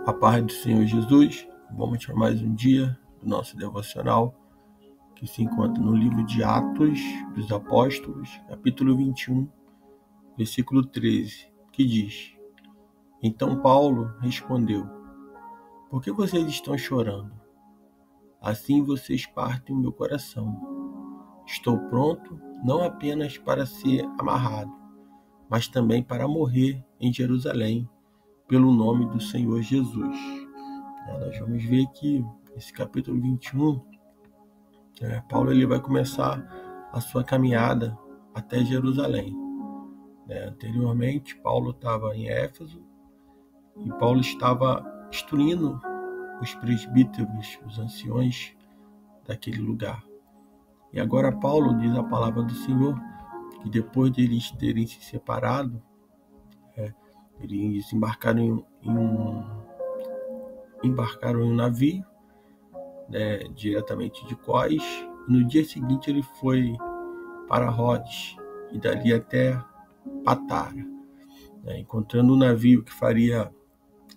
A paz do Senhor Jesus, vamos para mais um dia do nosso devocional, que se encontra no livro de Atos dos Apóstolos, capítulo 21, versículo 13, que diz: Então Paulo respondeu: Por que vocês estão chorando? Assim vocês partem o meu coração. Estou pronto não apenas para ser amarrado, mas também para morrer em Jerusalém, pelo nome do Senhor Jesus. Nós vamos ver que esse capítulo 21, Paulo ele vai começar a sua caminhada até Jerusalém. Anteriormente, Paulo estava em Éfeso e Paulo estava instruindo os presbíteros, os anciões daquele lugar. E agora Paulo diz a palavra do Senhor que depois de eles terem se separado, eles embarcaram em um navio, diretamente de Cós. No dia seguinte ele foi para Rhodes e dali até Patara, encontrando um navio que faria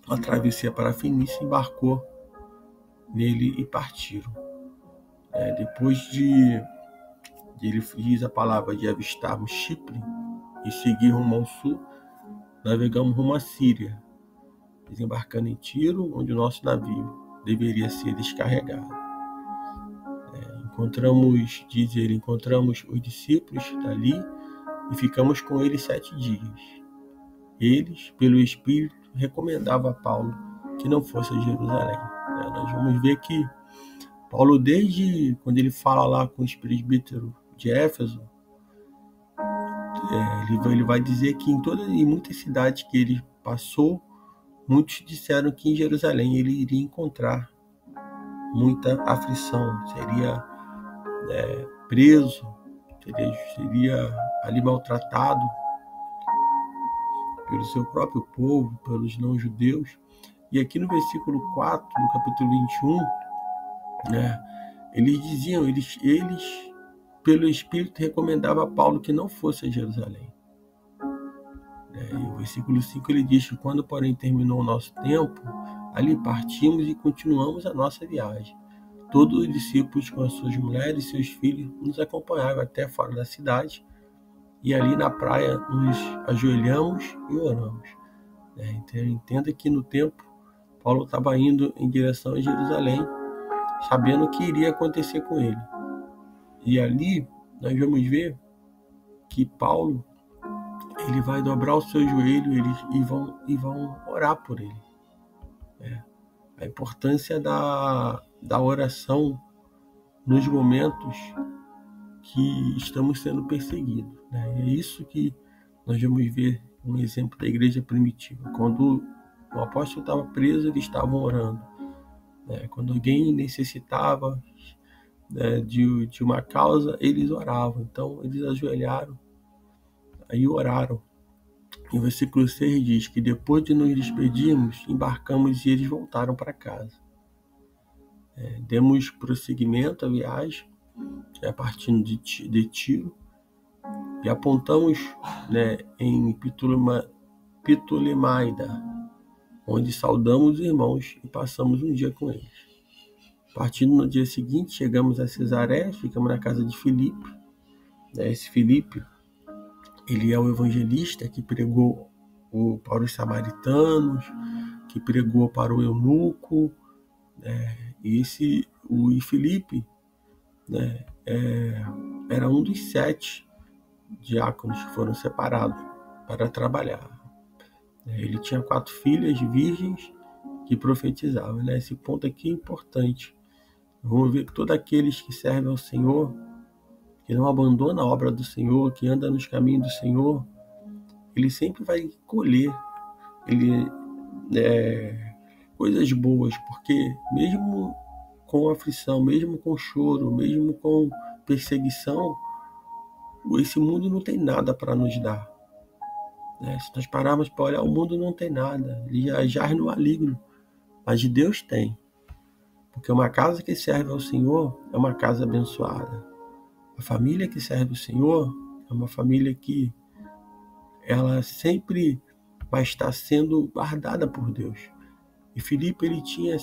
a travessia para a Fenícia, embarcou nele e partiram. Depois de ele diz a palavra de avistarmos Chipre e seguir rumo ao sul, navegamos rumo à Síria, desembarcando em Tiro, onde o nosso navio deveria ser descarregado. Encontramos os discípulos dali e ficamos com eles 7 dias. Eles, pelo Espírito, recomendavam a Paulo que não fosse a Jerusalém. Nós vamos ver que Paulo, desde quando ele fala lá com os presbíteros de Éfeso, ele vai dizer que em muitas cidades que ele passou, muitos disseram que em Jerusalém ele iria encontrar muita aflição, seria preso, seria ali maltratado pelo seu próprio povo, pelos não-judeus. E aqui no versículo 4, no capítulo 21, eles diziam, eles pelo Espírito recomendavam a Paulo que não fosse a Jerusalém. E o versículo 5 ele diz que quando, porém, terminou o nosso tempo, ali partimos e continuamos a nossa viagem. Todos os discípulos com as suas mulheres e seus filhos nos acompanhavam até fora da cidade, e ali na praia nos ajoelhamos e oramos. Então, entenda que no tempo Paulo estava indo em direção a Jerusalém, sabendo o que iria acontecer com ele. E ali nós vamos ver que Paulo ele vai dobrar o seu joelho e vão orar por ele. A importância da oração nos momentos que estamos sendo perseguidos. É isso que nós vamos ver um exemplo da igreja primitiva. Quando o apóstolo estava preso, eles estavam orando. Quando alguém necessitava de uma causa, eles oravam. Então, eles ajoelharam e oraram. E o versículo 6 diz que depois de nos despedirmos, embarcamos e eles voltaram para casa. Demos prosseguimento à viagem, partindo de Tiro, e apontamos em Ptolemaida, onde saudamos os irmãos e passamos um dia com eles. Partindo no dia seguinte, chegamos a Cesareia, ficamos na casa de Filipe. Esse Filipe, ele é o evangelista que pregou para os samaritanos, que pregou para o eunuco. E o Filipe era um dos 7 diáconos que foram separados para trabalhar. Ele tinha 4 filhas virgens que profetizavam. Esse ponto aqui é importante. Vamos ver que todos aqueles que servem ao Senhor, que não abandonam a obra do Senhor, que andam nos caminhos do Senhor, ele sempre vai colher coisas boas, porque mesmo com aflição, mesmo com choro, mesmo com perseguição, esse mundo não tem nada para nos dar. Se nós pararmos para olhar, o mundo não tem nada, ele já jaz no maligno, mas de Deus tem. Porque uma casa que serve ao Senhor é uma casa abençoada. A família que serve ao Senhor é uma família que ela sempre vai estar sendo guardada por Deus. E Filipe ele tinha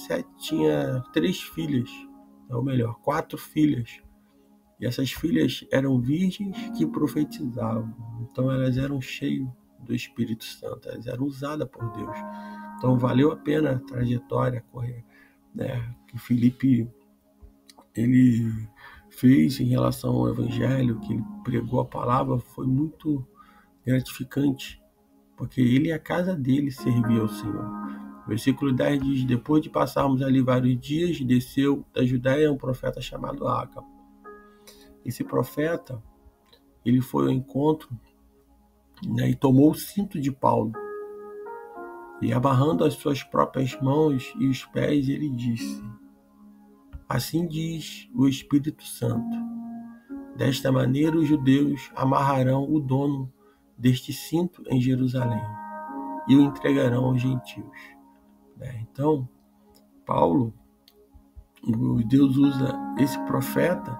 3 filhas, ou melhor, 4 filhas. E essas filhas eram virgens que profetizavam. Então elas eram cheias do Espírito Santo, elas eram usadas por Deus. Então valeu a pena a trajetória que Filipe ele fez em relação ao Evangelho, que ele pregou a palavra, foi muito gratificante, porque ele e a casa dele serviam ao Senhor. O versículo 10 diz: depois de passarmos ali vários dias, desceu da Judéia um profeta chamado Ágabo. Esse profeta, ele foi ao encontro, e tomou o cinto de Paulo, e amarrando as suas próprias mãos e os pés, ele disse: assim diz o Espírito Santo, desta maneira os judeus amarrarão o dono deste cinto em Jerusalém e o entregarão aos gentios. Então, Paulo, Deus usa esse profeta,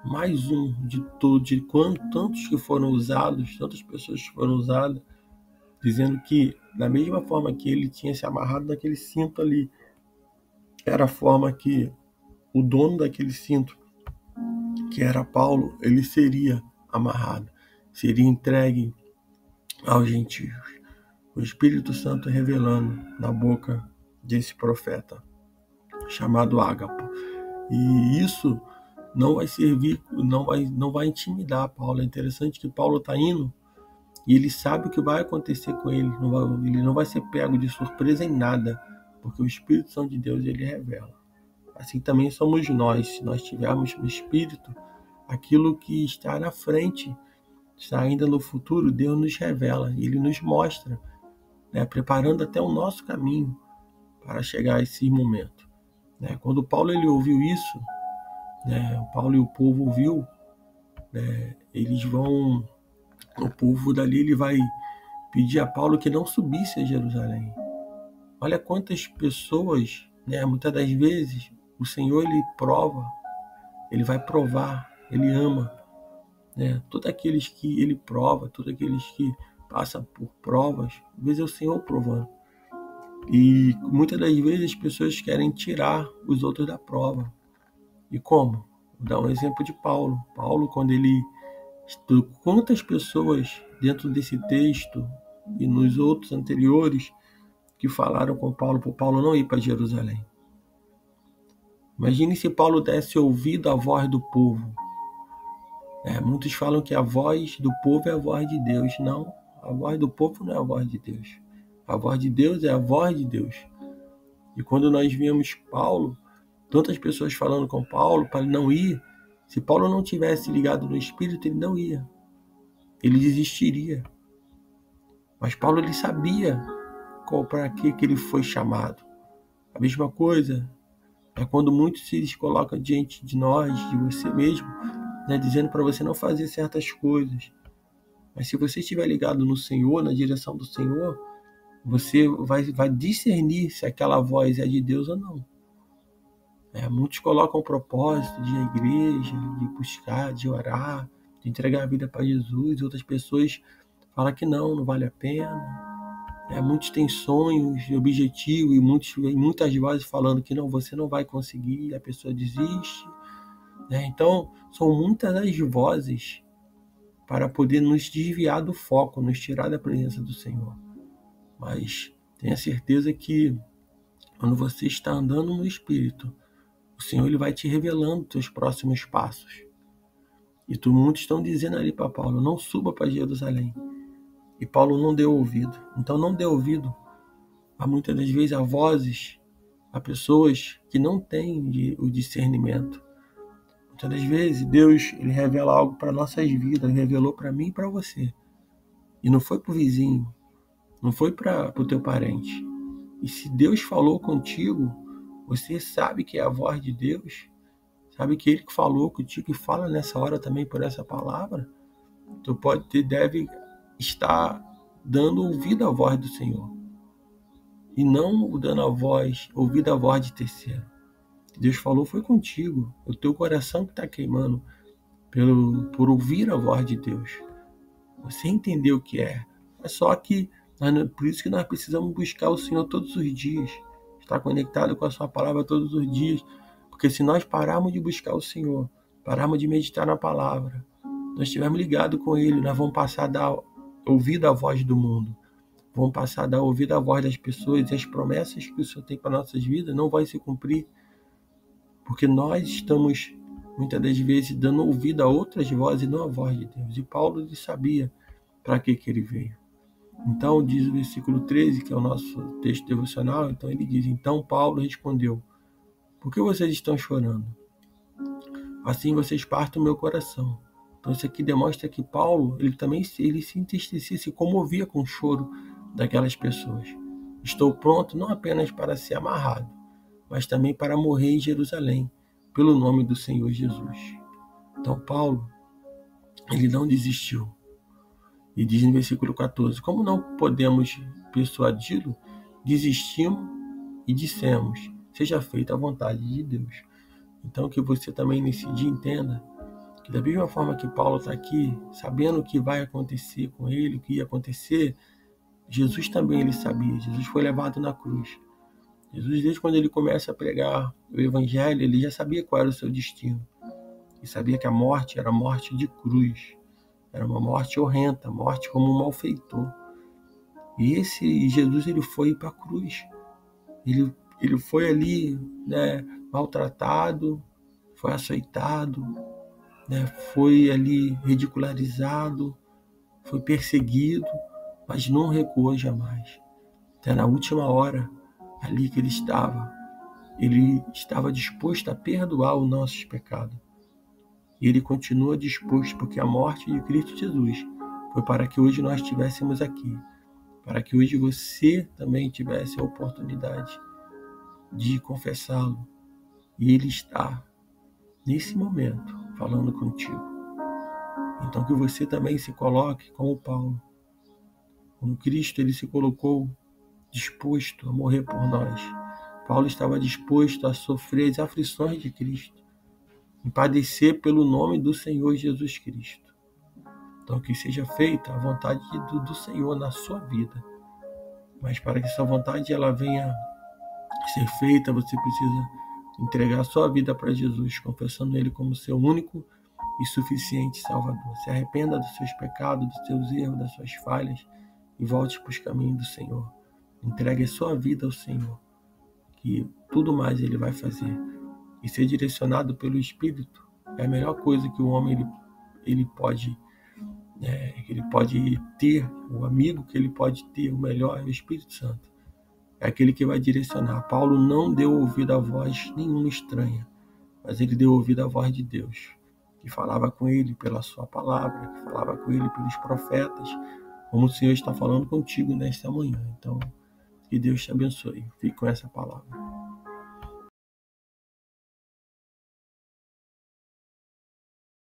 mais um de todos, de tantos que foram usados, tantas pessoas que foram usadas, dizendo que da mesma forma que ele tinha se amarrado naquele cinto ali, era a forma que o dono daquele cinto, que era Paulo, ele seria amarrado, seria entregue aos gentios. O Espírito Santo revelando na boca desse profeta chamado Ágabo. E isso não vai servir, não vai intimidar Paulo. É interessante que Paulo está indo e ele sabe o que vai acontecer com ele. Ele não vai ser pego de surpresa em nada, porque o Espírito Santo de Deus ele revela. Assim também somos nós. Se nós tivermos no Espírito, aquilo que está na frente, está ainda no futuro, Deus nos revela. Ele nos mostra, preparando até o nosso caminho para chegar a esse momento. Quando Paulo ele ouviu isso, o Paulo e o povo ouviu, o povo dali ele vai pedir a Paulo que não subisse a Jerusalém. Olha quantas pessoas, muitas das vezes, o Senhor ele prova, ele vai provar, ele ama, todos aqueles que ele prova, todos aqueles que passam por provas, às vezes é o Senhor provando. E muitas das vezes as pessoas querem tirar os outros da prova. E como? Vou dar um exemplo de Paulo. Paulo, quando ele estudou, quantas pessoas dentro desse texto e nos outros anteriores que falaram com Paulo, para Paulo não ir para Jerusalém. Imagine se Paulo desse ouvido à voz do povo. Muitos falam que a voz do povo é a voz de Deus. Não, a voz do povo não é a voz de Deus. A voz de Deus é a voz de Deus. E quando nós vimos Paulo, tantas pessoas falando com Paulo para ele não ir, se Paulo não tivesse ligado no Espírito, ele não ia. Ele desistiria. Mas Paulo ele sabia para que ele foi chamado. A mesma coisa é quando muitos se colocam diante de nós, de você mesmo, dizendo para você não fazer certas coisas. Mas se você estiver ligado no Senhor, na direção do Senhor, você vai discernir se aquela voz é de Deus ou não. Muitos colocam o propósito de ir à igreja, de buscar, de orar, de entregar a vida para Jesus. Outras pessoas falam que não vale a pena. Muitos têm sonhos, objetivos, e muitas vozes falando que não, você não vai conseguir, e a pessoa desiste. Então, são muitas as vozes para poder nos desviar do foco, nos tirar da presença do Senhor. Mas tenha certeza que quando você está andando no Espírito, o Senhor ele vai te revelando os teus próximos passos. E muitos estão dizendo ali para Paulo, não suba para Jerusalém. E Paulo não deu ouvido. Então não dê ouvido a muitas das vezes a vozes, a pessoas que não têm o discernimento. Muitas das vezes Deus ele revela algo para nossas vidas, ele revelou para mim e para você. E não foi para o vizinho, não foi para o teu parente. E se Deus falou contigo, você sabe que é a voz de Deus, sabe que Ele que falou contigo e fala nessa hora também por essa palavra, tu deve estar dando ouvido à voz do Senhor. E não dando ouvido à voz de terceiro. Deus falou foi contigo, o teu coração que está queimando por ouvir a voz de Deus. Você entendeu o que é. É só que, por isso que nós precisamos buscar o Senhor todos os dias. estar conectado com a sua palavra todos os dias, porque se nós pararmos de buscar o Senhor, pararmos de meditar na palavra, nós estivermos ligados com Ele, nós vamos passar a dar ouvido à voz do mundo, vamos passar a dar ouvido à voz das pessoas, e as promessas que o Senhor tem para nossas vidas não vão se cumprir, porque nós estamos, muitas das vezes, dando ouvido a outras vozes e não à voz de Deus. E Paulo ele sabia para que ele veio. Então, diz o versículo 13, que é o nosso texto devocional, então ele diz: então Paulo respondeu: por que vocês estão chorando? Assim vocês partem o meu coração. Então isso aqui demonstra que Paulo, ele se entristecia, se comovia com o choro daquelas pessoas. Estou pronto não apenas para ser amarrado, mas também para morrer em Jerusalém, pelo nome do Senhor Jesus. Então Paulo, ele não desistiu. E diz no versículo 14, como não podemos persuadi-lo, desistimos e dissemos: seja feita a vontade de Deus. Então que você também nesse dia entenda que da mesma forma que Paulo está aqui, sabendo o que vai acontecer com ele, o que ia acontecer, Jesus também ele sabia. Jesus foi levado na cruz. Jesus, desde quando ele começa a pregar o evangelho, ele já sabia qual era o seu destino. E sabia que a morte era a morte de cruz. Era uma morte horrenda, morte como um malfeitor. E esse Jesus, ele foi para a cruz. Ele foi ali, né, maltratado, foi açoitado, né, foi ali ridicularizado, foi perseguido, mas não recuou jamais. Até na última hora, ali que ele estava disposto a perdoar os nossos pecados. E ele continua disposto, porque a morte de Cristo Jesus foi para que hoje nós estivéssemos aqui, para que hoje você também tivesse a oportunidade de confessá-lo. E ele está, nesse momento, falando contigo. Então que você também se coloque como Paulo. Como Cristo, ele se colocou disposto a morrer por nós. Paulo estava disposto a sofrer as aflições de Cristo, e padecer pelo nome do Senhor Jesus Cristo. Então que seja feita a vontade do Senhor na sua vida. Mas para que essa vontade ela venha ser feita, você precisa entregar a sua vida para Jesus, confessando Ele como seu único e suficiente Salvador. Se arrependa dos seus pecados, dos seus erros, das suas falhas e volte para os caminhos do Senhor. Entregue a sua vida ao Senhor, que tudo mais Ele vai fazer. E ser direcionado pelo Espírito é a melhor coisa que o homem ele pode ter, o amigo que ele pode ter, o melhor é o Espírito Santo. É aquele que vai direcionar. Paulo não deu ouvido à voz nenhuma estranha, mas ele deu ouvido à voz de Deus, que falava com ele pela sua palavra, que falava com ele pelos profetas, como o Senhor está falando contigo nesta manhã. Então, que Deus te abençoe. Fique com essa palavra.